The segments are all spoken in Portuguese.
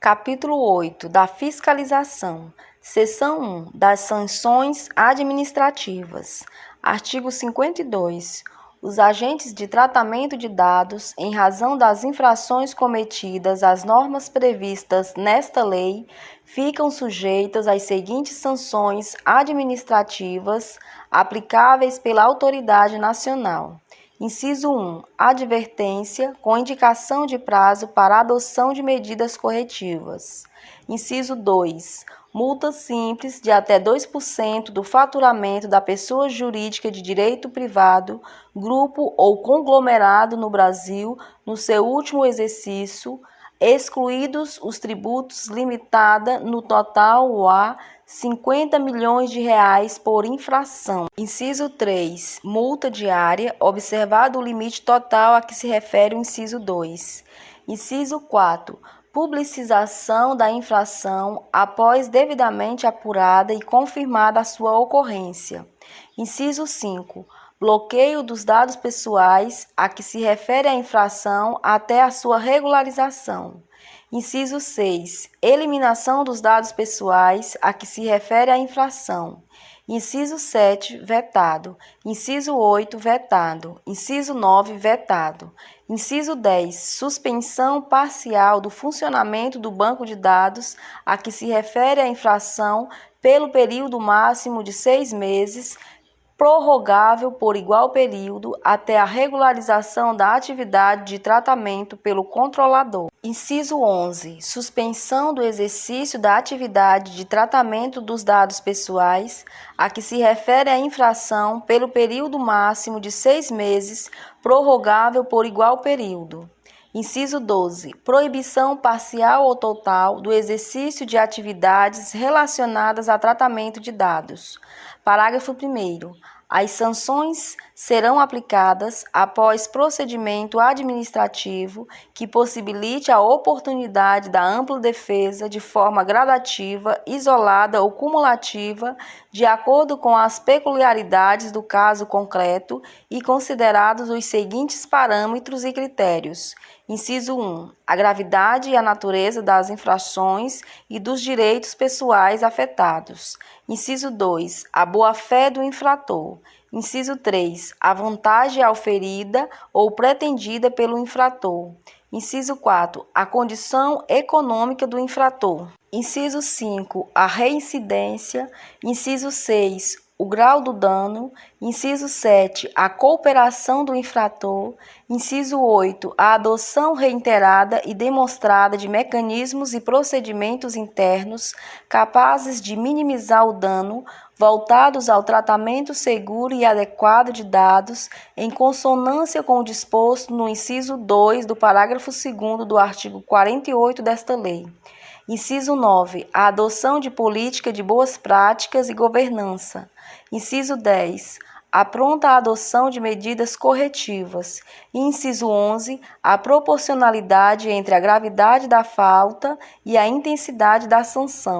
Capítulo 8 da Fiscalização. Seção 1 das Sanções Administrativas. Artigo 52. Os agentes de tratamento de dados, em razão das infrações cometidas às normas previstas nesta lei, ficam sujeitos às seguintes sanções administrativas aplicáveis pela autoridade nacional. Inciso 1. Advertência, com indicação de prazo para a adoção de medidas corretivas. Inciso 2. Multa simples de até 2% do faturamento da pessoa jurídica de direito privado, grupo ou conglomerado no Brasil no seu último exercício, excluídos os tributos, limitada no total a R$50 milhões por infração. Inciso 3. Multa diária, observado o limite total a que se refere o inciso 2. Inciso 4. Publicização da infração após devidamente apurada e confirmada a sua ocorrência. Inciso 5. Bloqueio dos dados pessoais a que se refere a infração até a sua regularização. Inciso 6. Eliminação dos dados pessoais a que se refere a infração. Inciso 7. Vetado. Inciso 8. Vetado. Inciso 9. Vetado. Inciso 10. Suspensão parcial do funcionamento do banco de dados a que se refere a infração pelo período máximo de 6 meses, prorrogável por igual período até a regularização da atividade de tratamento pelo controlador. Inciso 11. Suspensão do exercício da atividade de tratamento dos dados pessoais a que se refere a infração pelo período máximo de 6 meses, prorrogável por igual período. Inciso 12. Proibição parcial ou total do exercício de atividades relacionadas a tratamento de dados. Parágrafo 1º. As sanções serão aplicadas após procedimento administrativo que possibilite a oportunidade da ampla defesa de forma gradativa, isolada ou cumulativa, de acordo com as peculiaridades do caso concreto e considerados os seguintes parâmetros e critérios. Inciso 1. A gravidade e a natureza das infrações e dos direitos pessoais afetados. Inciso 2. A boa-fé do infrator. Inciso 3. A vantagem auferida ou pretendida pelo infrator. Inciso 4. A condição econômica do infrator. Inciso 5. A reincidência. Inciso 6. O grau do dano. Inciso 7. A cooperação do infrator. Inciso 8. A adoção reiterada e demonstrada de mecanismos e procedimentos internos capazes de minimizar o dano, voltados ao tratamento seguro e adequado de dados, em consonância com o disposto no inciso 2 do parágrafo 2º do artigo 48 desta lei. Inciso 9. A adoção de política de boas práticas e governança. Inciso 10. A pronta adoção de medidas corretivas. Inciso 11. A proporcionalidade entre a gravidade da falta e a intensidade da sanção.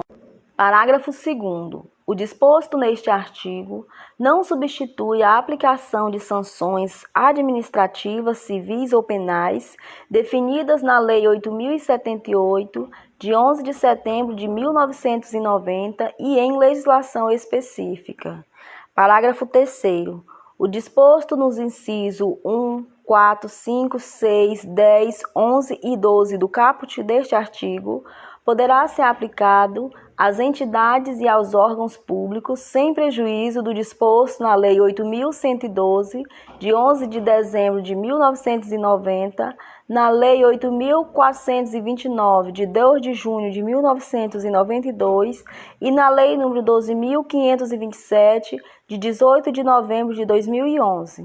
Parágrafo 2º. O disposto neste artigo não substitui a aplicação de sanções administrativas, civis ou penais definidas na Lei 8.078, de 11 de setembro de 1990 e em legislação específica. Parágrafo 3º. O disposto nos incisos 1, 4, 5, 6, 10, 11 e 12 do caput deste artigo poderá ser aplicado às entidades e aos órgãos públicos sem prejuízo do disposto na Lei 8.112, de 11 de dezembro de 1990, na Lei 8.429, de 2 de junho de 1992 e na Lei nº 12.527, de 18 de novembro de 2011.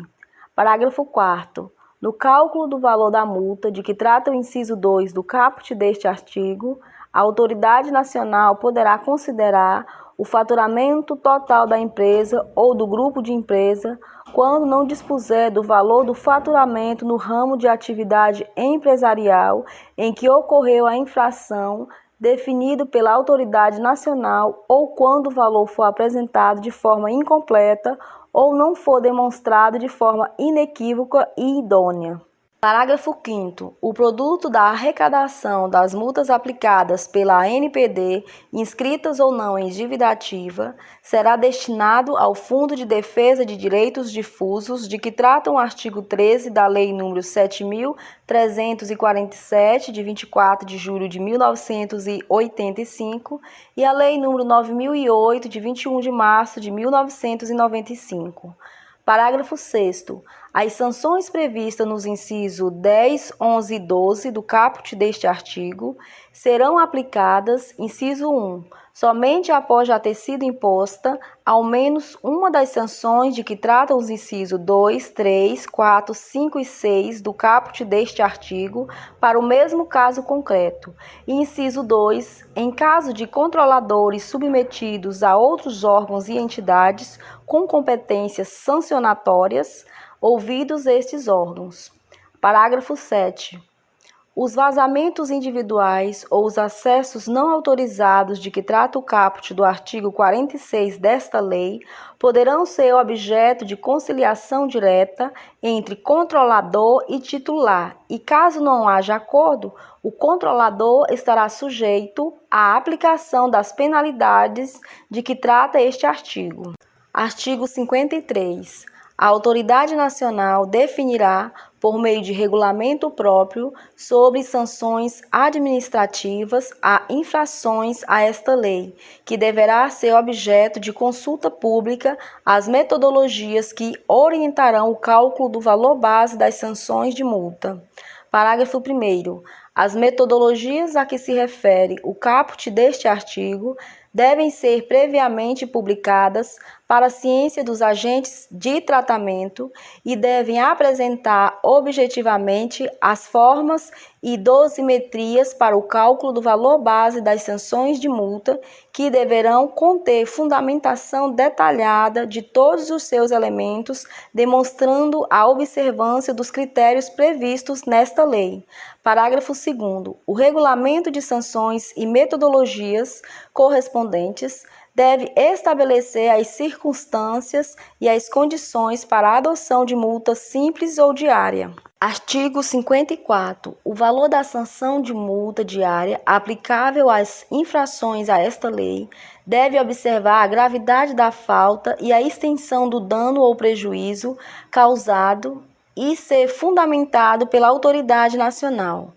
Parágrafo 4º. No cálculo do valor da multa de que trata o inciso 2 do caput deste artigo, a autoridade nacional poderá considerar o faturamento total da empresa ou do grupo de empresa quando não dispuser do valor do faturamento no ramo de atividade empresarial em que ocorreu a infração, definido pela autoridade nacional, ou quando o valor for apresentado de forma incompleta ou não for demonstrado de forma inequívoca e idônea. Parágrafo 5º. O produto da arrecadação das multas aplicadas pela ANPD, inscritas ou não em dívida ativa, será destinado ao Fundo de Defesa de Direitos Difusos, de que trata o artigo 13 da Lei nº 7.347, de 24 de julho de 1985, e a Lei nº 9.008, de 21 de março de 1995. Parágrafo 6º. As sanções previstas nos incisos 10, 11 e 12 do caput deste artigo serão aplicadas, inciso 1, somente após já ter sido imposta ao menos uma das sanções de que tratam os incisos 2, 3, 4, 5 e 6 do caput deste artigo para o mesmo caso concreto. E inciso 2, em caso de controladores submetidos a outros órgãos e entidades com competências sancionatórias, ouvidos estes órgãos. Parágrafo 7. Os vazamentos individuais ou os acessos não autorizados de que trata o caput do artigo 46 desta lei poderão ser objeto de conciliação direta entre controlador e titular, e caso não haja acordo, o controlador estará sujeito à aplicação das penalidades de que trata este artigo. Artigo 53. A autoridade nacional definirá, por meio de regulamento próprio, sobre sanções administrativas a infrações a esta lei, que deverá ser objeto de consulta pública, as metodologias que orientarão o cálculo do valor base das sanções de multa. Parágrafo 1º. As metodologias a que se refere o caput deste artigo devem ser previamente publicadas para a ciência dos agentes de tratamento e devem apresentar objetivamente as formas e dosimetrias para o cálculo do valor base das sanções de multa, que deverão conter fundamentação detalhada de todos os seus elementos, demonstrando a observância dos critérios previstos nesta lei. Parágrafo 2º. O regulamento de sanções e metodologias correspondentes deve estabelecer as circunstâncias e as condições para a adoção de multa simples ou diária. Artigo 54. O valor da sanção de multa diária aplicável às infrações a esta lei deve observar a gravidade da falta e a extensão do dano ou prejuízo causado e ser fundamentado pela autoridade nacional.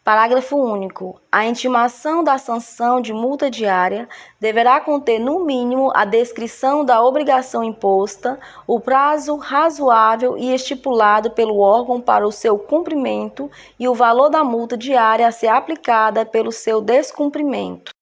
Parágrafo único. A intimação da sanção de multa diária deverá conter, no mínimo, a descrição da obrigação imposta, o prazo razoável e estipulado pelo órgão para o seu cumprimento e o valor da multa diária a ser aplicada pelo seu descumprimento.